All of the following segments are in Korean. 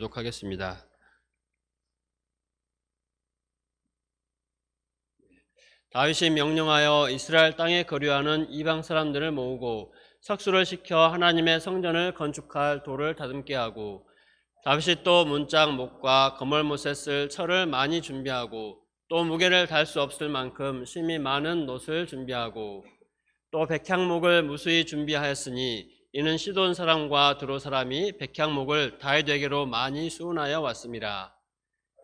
하겠습니다. 다윗이 명령하여 이스라엘 땅에 거류하는 이방 사람들을 모으고 석수를 시켜 하나님의 성전을 건축할 돌을 다듬게 하고, 다윗이 또 문짝 목과 거멀못에 쓸 철을 많이 준비하고, 또 무게를 달 수 없을 만큼 심이 많은 놋을 준비하고, 또 백향목을 무수히 준비하였으니 이는 시돈 사람과 드로 사람이 백향목을 다윗에게로 많이 수운하여 왔습니다.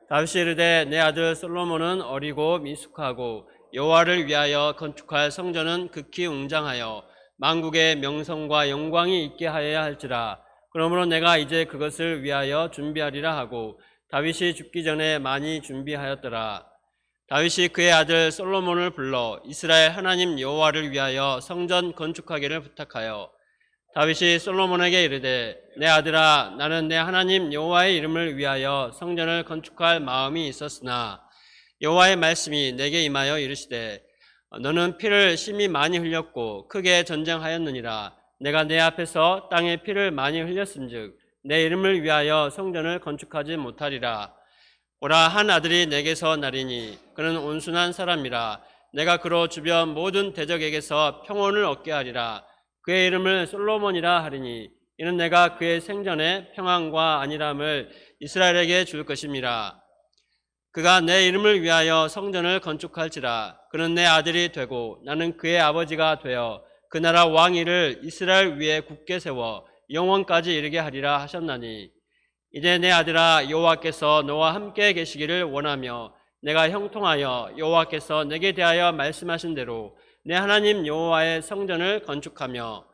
다윗이 이르되 내 아들 솔로몬은 어리고 미숙하고 여호와를 위하여 건축할 성전은 극히 웅장하여 만국의 명성과 영광이 있게 하여야 할지라. 그러므로 내가 이제 그것을 위하여 준비하리라 하고 다윗이 죽기 전에 많이 준비하였더라. 다윗이 그의 아들 솔로몬을 불러 이스라엘 하나님 여호와를 위하여 성전 건축하기를 부탁하여, 다윗이 솔로몬에게 이르되 내 아들아, 나는 내 하나님 여호와의 이름을 위하여 성전을 건축할 마음이 있었으나 여호와의 말씀이 내게 임하여 이르시되 너는 피를 심히 많이 흘렸고 크게 전쟁하였느니라. 내가 내 앞에서 땅에 피를 많이 흘렸은즉 내 이름을 위하여 성전을 건축하지 못하리라. 보라, 한 아들이 내게서 나리니 그는 온순한 사람이라. 내가 그로 주변 모든 대적에게서 평온을 얻게 하리라. 그의 이름을 솔로몬이라 하리니 이는 내가 그의 생전에 평안과 안일함을 이스라엘에게 줄 것임이라. 그가 내 이름을 위하여 성전을 건축할지라. 그는 내 아들이 되고 나는 그의 아버지가 되어 그 나라 왕위를 이스라엘 위에 굳게 세워 영원까지 이르게 하리라 하셨나니, 이제 내 아들아, 여호와께서 너와 함께 계시기를 원하며 내가 형통하여 여호와께서 내게 대하여 말씀하신 대로 내 하나님 여호와의 성전을 건축하며,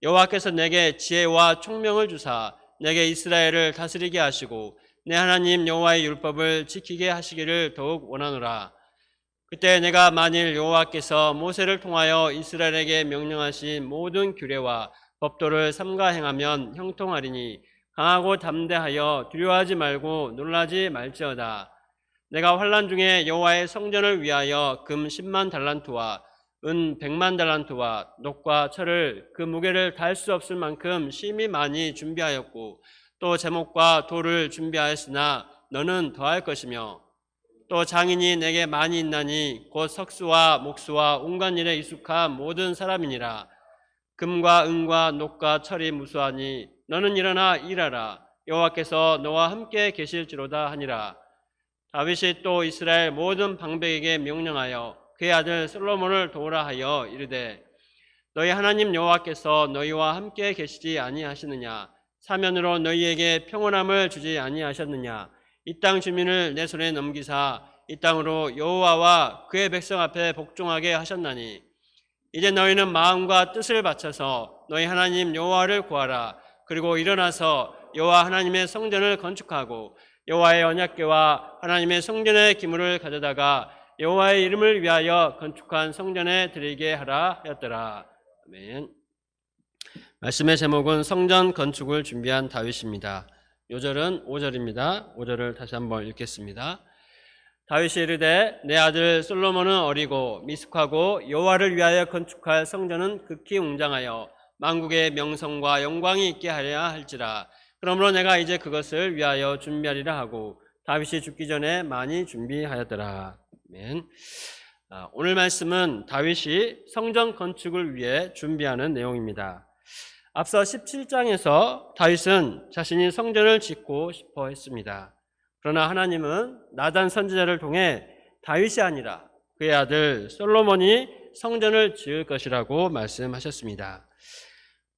여호와께서 내게 지혜와 총명을 주사 내게 이스라엘을 다스리게 하시고 내 하나님 여호와의 율법을 지키게 하시기를 더욱 원하노라. 그때 내가 만일 여호와께서 모세를 통하여 이스라엘에게 명령하신 모든 규례와 법도를 삼가 행하면 형통하리니 강하고 담대하여 두려워하지 말고 놀라지 말지어다. 내가 환난 중에 여호와의 성전을 위하여 금 10만 달란트와 은 100만 달란트와 놋과 철을 그 무게를 달 수 없을 만큼 심히 많이 준비하였고, 또 제목과 돌을 준비하였으나 너는 더할 것이며, 또 장인이 내게 많이 있나니 곧 석수와 목수와 온갖 일에 익숙한 모든 사람이니라. 금과 은과 놋과 철이 무수하니 너는 일어나 일하라. 여호와께서 너와 함께 계실지로다 하니라. 다윗이 또 이스라엘 모든 방백에게 명령하여 그의 아들 솔로몬을 도우라 하여 이르되 너희 하나님 여호와께서 너희와 함께 계시지 아니하시느냐? 사면으로 너희에게 평온함을 주지 아니하셨느냐? 이 땅 주민을 내 손에 넘기사 이 땅으로 여호와와 그의 백성 앞에 복종하게 하셨나니, 이제 너희는 마음과 뜻을 바쳐서 너희 하나님 여호와를 구하라. 그리고 일어나서 여호와 하나님의 성전을 건축하고 여호와의 언약궤와 하나님의 성전의 기물을 가져다가 여호와의 이름을 위하여 건축한 성전에 드리게 하라 하였더라. 아멘. 말씀의 제목은 성전 건축을 준비한 다윗입니다. 요절은 5절입니다. 5절을 다시 한번 읽겠습니다. 다윗이 이르되 내 아들 솔로몬은 어리고 미숙하고 여호와를 위하여 건축할 성전은 극히 웅장하여 만국의 명성과 영광이 있게 하려야 할지라. 그러므로 내가 이제 그것을 위하여 준비하리라 하고 다윗이 죽기 전에 많이 준비하였더라. 아멘. 오늘 말씀은 다윗이 성전 건축을 위해 준비하는 내용입니다. 앞서 17장에서 다윗은 자신이 성전을 짓고 싶어 했습니다. 그러나 하나님은 나단 선지자를 통해 다윗이 아니라 그의 아들 솔로몬이 성전을 지을 것이라고 말씀하셨습니다.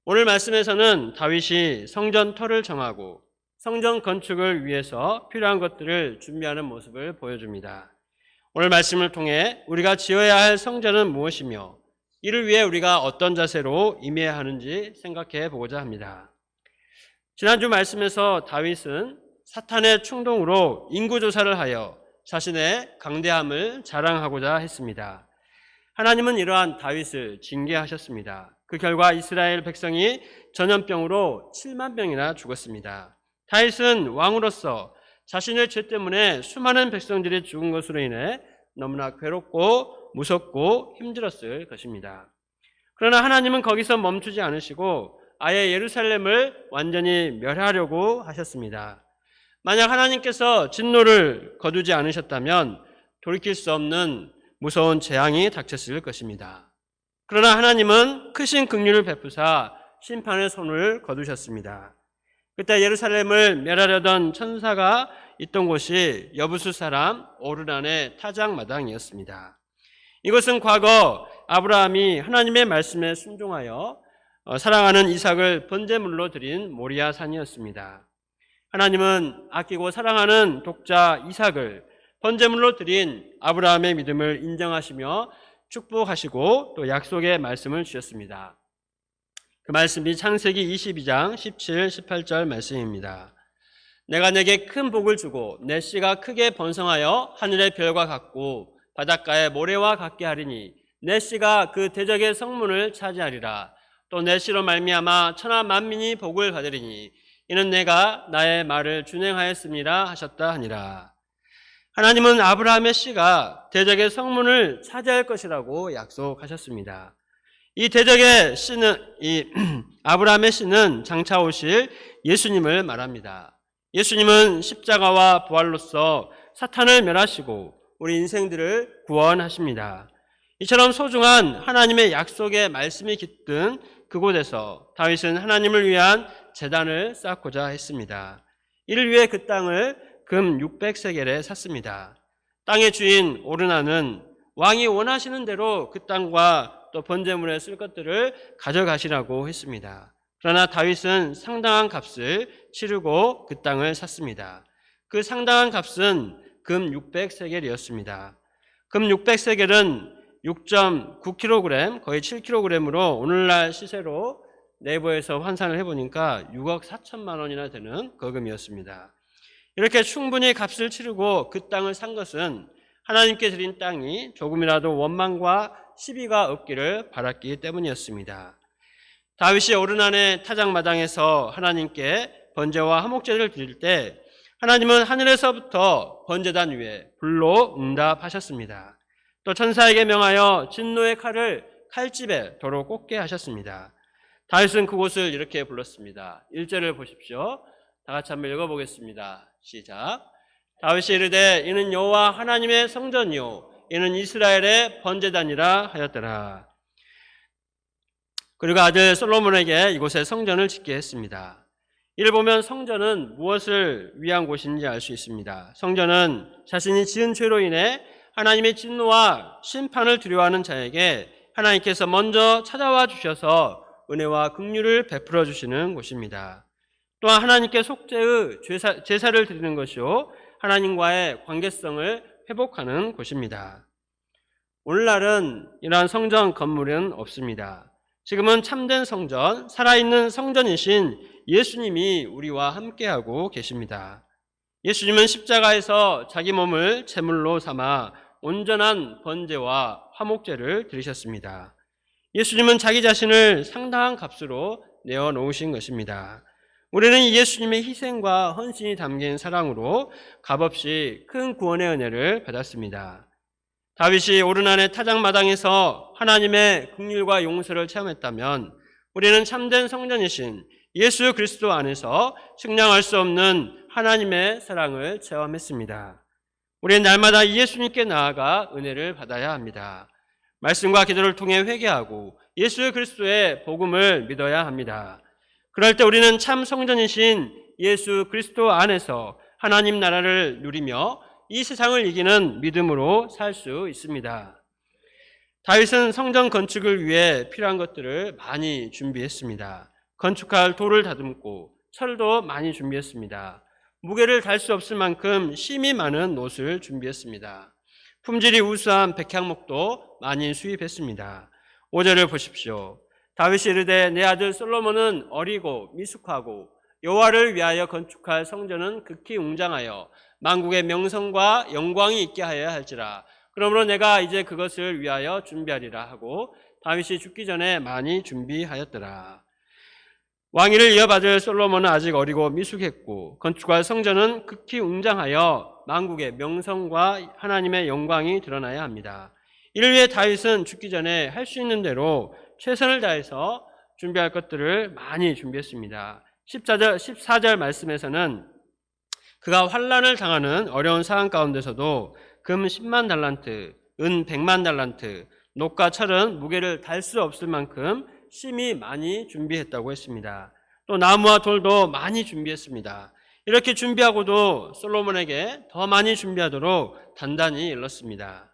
오늘 말씀에서는 다윗이 성전 터를 정하고 성전 건축을 위해서 필요한 것들을 준비하는 모습을 보여줍니다. 오늘 말씀을 통해 우리가 지어야 할 성전은 무엇이며 이를 위해 우리가 어떤 자세로 임해야 하는지 생각해 보고자 합니다. 지난주 말씀에서 다윗은 사탄의 충동으로 인구조사를 하여 자신의 강대함을 자랑하고자 했습니다. 하나님은 이러한 다윗을 징계하셨습니다. 그 결과 이스라엘 백성이 전염병으로 7만 명이나 죽었습니다. 다윗은 왕으로서 자신의 죄 때문에 수많은 백성들이 죽은 것으로 인해 너무나 괴롭고 무섭고 힘들었을 것입니다. 그러나 하나님은 거기서 멈추지 않으시고 아예 예루살렘을 완전히 멸하려고 하셨습니다. 만약 하나님께서 진노를 거두지 않으셨다면 돌이킬 수 없는 무서운 재앙이 닥쳤을 것입니다. 그러나 하나님은 크신 긍휼을 베푸사 심판의 손을 거두셨습니다. 그때 예루살렘을 멸하려던 천사가 있던 곳이 여부수 사람 오르난의 타작마당이었습니다. 이것은 과거 아브라함이 하나님의 말씀에 순종하여 사랑하는 이삭을 번제물로 드린 모리아 산이었습니다. 하나님은 아끼고 사랑하는 독자 이삭을 번제물로 드린 아브라함의 믿음을 인정하시며 축복하시고 또 약속의 말씀을 주셨습니다. 그 말씀이 창세기 22장 17, 18절 말씀입니다. 내가 내게 큰 복을 주고 내 씨가 크게 번성하여 하늘의 별과 같고 바닷가의 모래와 같게 하리니 내 씨가 그 대적의 성문을 차지하리라. 또 내 씨로 말미암아 천하 만민이 복을 받으리니 이는 내가 나의 말을 준행하였습니다 하셨다 하니라. 하나님은 아브라함의 씨가 대적의 성문을 차지할 것이라고 약속하셨습니다. 이 대적의 씨는 아브라함의 씨는 장차 오실 예수님을 말합니다. 예수님은 십자가와 부활로서 사탄을 멸하시고 우리 인생들을 구원하십니다. 이처럼 소중한 하나님의 약속의 말씀이 깃든 그곳에서 다윗은 하나님을 위한 제단을 쌓고자 했습니다. 이를 위해 그 땅을 금 600세겔에 샀습니다. 땅의 주인 오르나는 왕이 원하시는 대로 그 땅과 또 번제물에 쓸 것들을 가져가시라고 했습니다. 그러나 다윗은 상당한 값을 치르고 그 땅을 샀습니다. 그 상당한 값은 금 600세겔이었습니다. 금 600세겔은 6.9kg, 거의 7kg으로 오늘날 시세로 네이버에서 환산을 해보니까 6억 4천만 원이나 되는 거금이었습니다. 이렇게 충분히 값을 치르고 그 땅을 산 것은 하나님께 드린 땅이 조금이라도 원망과 시비가 없기를 바랐기 때문이었습니다. 다윗이 오르난의 타작마당에서 하나님께 번제와 화목제를 드릴 때 하나님은 하늘에서부터 번제단 위에 불로 응답하셨습니다. 또 천사에게 명하여 진노의 칼을 칼집에 도로 꽂게 하셨습니다. 다윗은 그곳을 이렇게 불렀습니다. 1절을 보십시오. 다 같이 한번 읽어보겠습니다. 시작. 다윗이 이르되 이는 여호와 하나님의 성전이요 이는 이스라엘의 번제단이라 하였더라. 그리고 아들 솔로몬에게 이곳에 성전을 짓게 했습니다. 이를 보면 성전은 무엇을 위한 곳인지 알 수 있습니다. 성전은 자신이 지은 죄로 인해 하나님의 진노와 심판을 두려워하는 자에게 하나님께서 먼저 찾아와 주셔서 은혜와 긍휼을 베풀어 주시는 곳입니다. 또한 하나님께 속죄의 제사를 드리는 것이요 하나님과의 관계성을 회복하는 곳입니다. 오늘날은 이러한 성전 건물은 없습니다. 지금은 참된 성전, 살아있는 성전이신 예수님이 우리와 함께하고 계십니다. 예수님은 십자가에서 자기 몸을 제물로 삼아 온전한 번제와 화목제를 드리셨습니다. 예수님은 자기 자신을 상당한 값으로 내어놓으신 것입니다. 우리는 이 예수님의 희생과 헌신이 담긴 사랑으로 값없이 큰 구원의 은혜를 받았습니다. 다윗이 오르난의 타작마당에서 하나님의 긍휼과 용서를 체험했다면 우리는 참된 성전이신 예수 그리스도 안에서 측량할 수 없는 하나님의 사랑을 체험했습니다. 우리는 날마다 예수님께 나아가 은혜를 받아야 합니다. 말씀과 기도를 통해 회개하고 예수 그리스도의 복음을 믿어야 합니다. 그럴 때 우리는 참 성전이신 예수 그리스도 안에서 하나님 나라를 누리며 이 세상을 이기는 믿음으로 살 수 있습니다. 다윗은 성전 건축을 위해 필요한 것들을 많이 준비했습니다. 건축할 돌을 다듬고 철도 많이 준비했습니다. 무게를 달 수 없을 만큼 심이 많은 옷을 준비했습니다. 품질이 우수한 백향목도 많이 수입했습니다. 5절을 보십시오. 다윗이 이르되 내 아들 솔로몬은 어리고 미숙하고 여호와를 위하여 건축할 성전은 극히 웅장하여 만국의 명성과 영광이 있게 하여야 할지라. 그러므로 내가 이제 그것을 위하여 준비하리라 하고 다윗이 죽기 전에 많이 준비하였더라. 왕위를 이어받을 솔로몬은 아직 어리고 미숙했고 건축할 성전은 극히 웅장하여 만국의 명성과 하나님의 영광이 드러나야 합니다. 이를 위해 다윗은 죽기 전에 할 수 있는 대로 최선을 다해서 준비할 것들을 많이 준비했습니다. 14절 말씀에서는 그가 환난을 당하는 어려운 상황 가운데서도 금 10만 달란트, 은 100만 달란트, 녹과 철은 무게를 달 수 없을 만큼 심히 많이 준비했다고 했습니다. 또 나무와 돌도 많이 준비했습니다. 이렇게 준비하고도 솔로몬에게 더 많이 준비하도록 단단히 일렀습니다.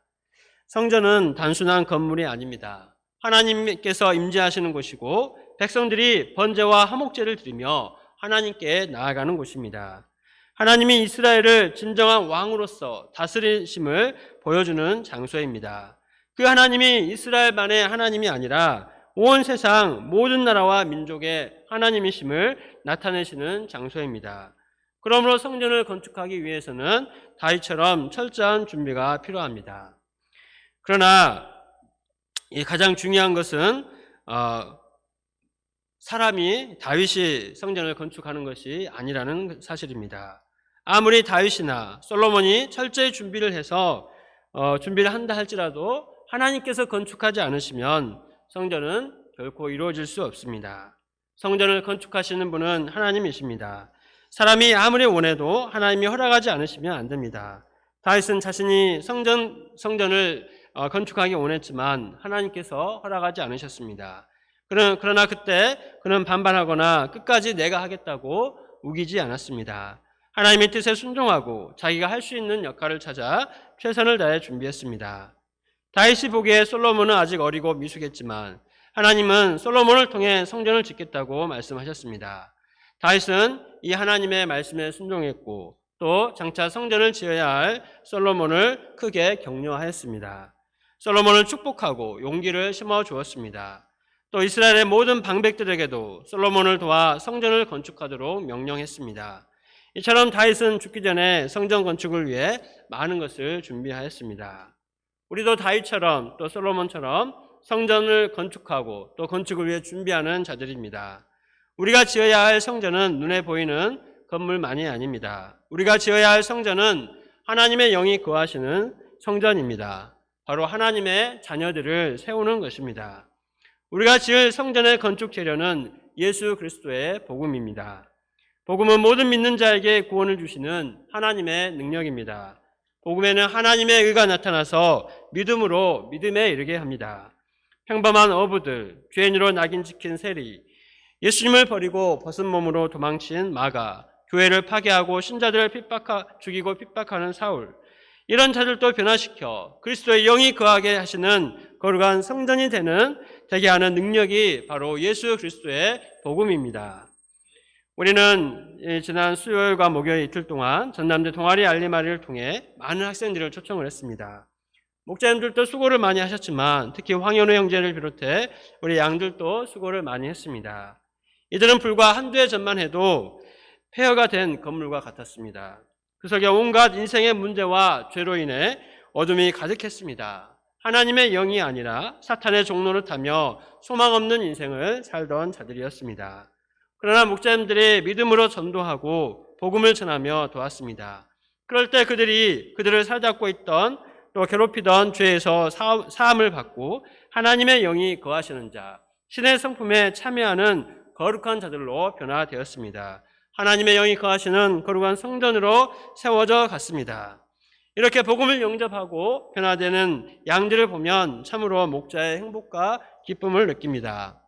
성전은 단순한 건물이 아닙니다. 하나님께서 임재하시는 곳이고 백성들이 번제와 화목제를 드리며 하나님께 나아가는 곳입니다. 하나님이 이스라엘을 진정한 왕으로서 다스리심을 보여주는 장소입니다. 그 하나님이 이스라엘만의 하나님이 아니라 온 세상 모든 나라와 민족의 하나님이심을 나타내시는 장소입니다. 그러므로 성전을 건축하기 위해서는 다윗처럼 철저한 준비가 필요합니다. 그러나 가장 중요한 것은 사람이 다윗이 성전을 건축하는 것이 아니라는 사실입니다. 아무리 다윗이나 솔로몬이 철저히 준비를 해서 준비를 한다 할지라도 하나님께서 건축하지 않으시면 성전은 결코 이루어질 수 없습니다. 성전을 건축하시는 분은 하나님이십니다. 사람이 아무리 원해도 하나님이 허락하지 않으시면 안 됩니다. 다윗은 자신이 성전을 건축하기 원했지만 하나님께서 허락하지 않으셨습니다. 그러나 그때 그는 반발하거나 끝까지 내가 하겠다고 우기지 않았습니다. 하나님의 뜻에 순종하고 자기가 할 수 있는 역할을 찾아 최선을 다해 준비했습니다. 다윗이 보기에 솔로몬은 아직 어리고 미숙했지만 하나님은 솔로몬을 통해 성전을 짓겠다고 말씀하셨습니다. 다윗은 이 하나님의 말씀에 순종했고 또 장차 성전을 지어야 할 솔로몬을 크게 격려하였습니다. 솔로몬을 축복하고 용기를 심어 주었습니다. 또 이스라엘의 모든 방백들에게도 솔로몬을 도와 성전을 건축하도록 명령했습니다. 이처럼 다윗은 죽기 전에 성전 건축을 위해 많은 것을 준비하였습니다. 우리도 다윗처럼 또 솔로몬처럼 성전을 건축하고 또 건축을 위해 준비하는 자들입니다. 우리가 지어야 할 성전은 눈에 보이는 건물만이 아닙니다. 우리가 지어야 할 성전은 하나님의 영이 거하시는 성전입니다. 바로 하나님의 자녀들을 세우는 것입니다. 우리가 지을 성전의 건축 재료는 예수 그리스도의 복음입니다. 복음은 모든 믿는 자에게 구원을 주시는 하나님의 능력입니다. 복음에는 하나님의 의가 나타나서 믿음으로 믿음에 이르게 합니다. 평범한 어부들, 죄인으로 낙인 찍힌 세리, 예수님을 버리고 벗은 몸으로 도망친 마가, 교회를 파괴하고 신자들을 죽이고 핍박하는 사울, 이런 자들도 변화시켜 그리스도의 영이 거하게 하시는 거룩한 성전이 되게 하는 능력이 바로 예수 그리스도의 복음입니다. 우리는 지난 수요일과 목요일 이틀 동안 전남대 동아리 알림하리를 통해 많은 학생들을 초청을 했습니다. 목자님들도 수고를 많이 하셨지만 특히 황현우 형제를 비롯해 우리 양들도 수고를 많이 했습니다. 이들은 불과 한두 해 전만 해도 폐허가 된 건물과 같았습니다. 그 속에 온갖 인생의 문제와 죄로 인해 어둠이 가득했습니다. 하나님의 영이 아니라 사탄의 종로를 타며 소망 없는 인생을 살던 자들이었습니다. 그러나 목자님들이 믿음으로 전도하고 복음을 전하며 도왔습니다. 그럴 때 그들을 사로잡고 있던 또 괴롭히던 죄에서 사함을 받고 하나님의 영이 거하시는 자, 신의 성품에 참여하는 거룩한 자들로 변화되었습니다. 하나님의 영이 거하시는 거룩한 성전으로 세워져 갔습니다. 이렇게 복음을 영접하고 변화되는 양들을 보면 참으로 목자의 행복과 기쁨을 느낍니다.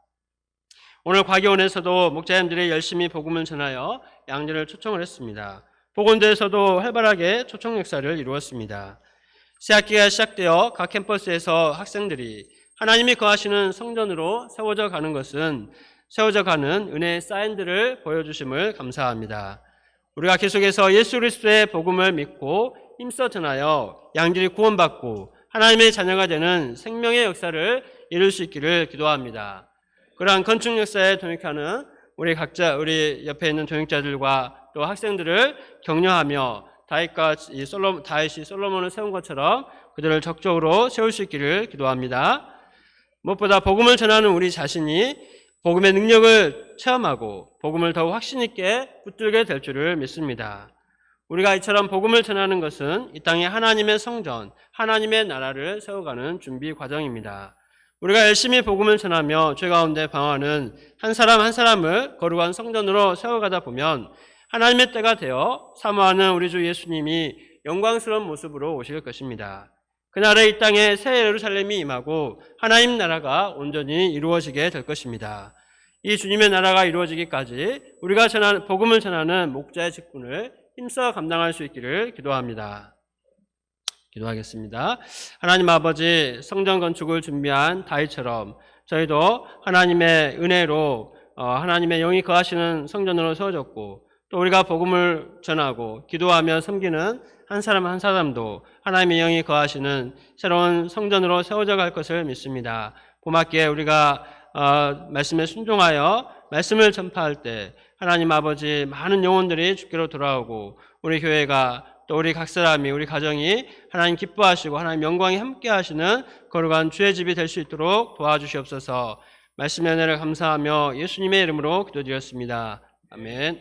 오늘 과기원에서도 목자님들이 열심히 복음을 전하여 양들을 초청을 했습니다. 보건대에서도 활발하게 초청 역사를 이루었습니다. 새학기가 시작되어 각 캠퍼스에서 학생들이 하나님이 거하시는 성전으로 세워져 가는 은혜의 사인들을 보여주심을 감사합니다. 우리가 계속해서 예수 그리스도의 복음을 믿고 힘써 전하여 양들이 구원받고 하나님의 자녀가 되는 생명의 역사를 이룰 수 있기를 기도합니다. 그러한 건축 역사에 동역하는 우리 옆에 있는 동역자들과 또 학생들을 격려하며 다윗이 솔로몬을 세운 것처럼 그들을 적극적으로 세울 수 있기를 기도합니다. 무엇보다 복음을 전하는 우리 자신이 복음의 능력을 체험하고 복음을 더욱 확신 있게 붙들게 될 줄을 믿습니다. 우리가 이처럼 복음을 전하는 것은 이 땅에 하나님의 성전, 하나님의 나라를 세워가는 준비 과정입니다. 우리가 열심히 복음을 전하며 죄 가운데 방황하는 한 사람 한 사람을 거룩한 성전으로 세워가다 보면 하나님의 때가 되어 사모하는 우리 주 예수님이 영광스러운 모습으로 오실 것입니다. 그날에 이 땅에 새 예루살렘이 임하고 하나님 나라가 온전히 이루어지게 될 것입니다. 이 주님의 나라가 이루어지기까지 우리가 복음을 전하는 목자의 직분을 힘써 감당할 수 있기를 기도합니다. 기도하겠습니다. 하나님 아버지, 성전 건축을 준비한 다윗처럼 저희도 하나님의 은혜로 하나님의 영이 거하시는 성전으로 세워졌고, 또 우리가 복음을 전하고 기도하며 섬기는 한 사람 한 사람도 하나님의 영이 거하시는 새로운 성전으로 세워져 갈 것을 믿습니다. 고맙게 우리가 말씀에 순종하여 말씀을 전파할 때 하나님 아버지, 많은 영혼들이 주께로 돌아오고 우리 교회가 또 우리 각 사람이, 우리 가정이 하나님 기뻐하시고 하나님 영광이 함께 하시는 거룩한 주의 집이 될 수 있도록 도와주시옵소서. 말씀의 은혜를 감사하며 예수님의 이름으로 기도드렸습니다. 아멘.